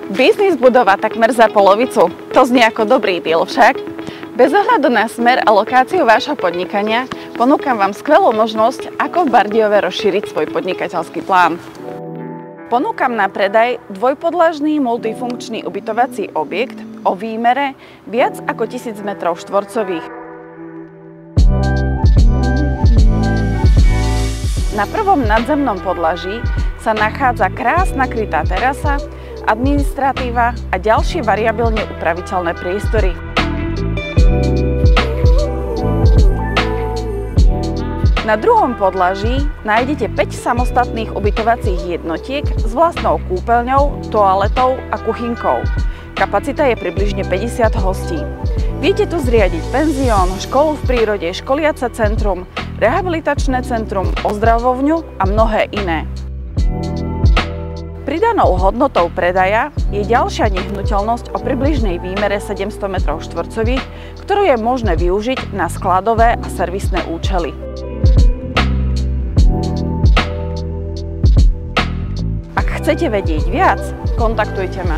Biznis budovať takmer za polovicu. To znie ako dobrý deal však. Bez ohľadu na smer a lokáciu vášho podnikania ponúkam vám skvelú možnosť, ako v Bardejove rozšíriť svoj podnikateľský plán. Ponúkam na predaj dvojpodlažný multifunkčný ubytovací objekt o výmere viac ako 1000 m². Na prvom nadzemnom podlaží sa nachádza krásna krytá terasa, administratíva a ďalšie variabilne upraviteľné priestory. Na druhom podlaží nájdete 5 samostatných ubytovacích jednotiek s vlastnou kúpeľňou, toaletou a kuchynkou. Kapacita je približne 50 hostí. Viete tu zriadiť penzión, školu v prírode, školiace centrum, rehabilitačné centrum, ozdravovňu a mnohé iné. Pridanou hodnotou predaja je ďalšia nehnuteľnosť o približnej výmere 700 m², ktorú je možné využiť na skladové a servisné účely. Ak chcete vedieť viac, kontaktujte ma.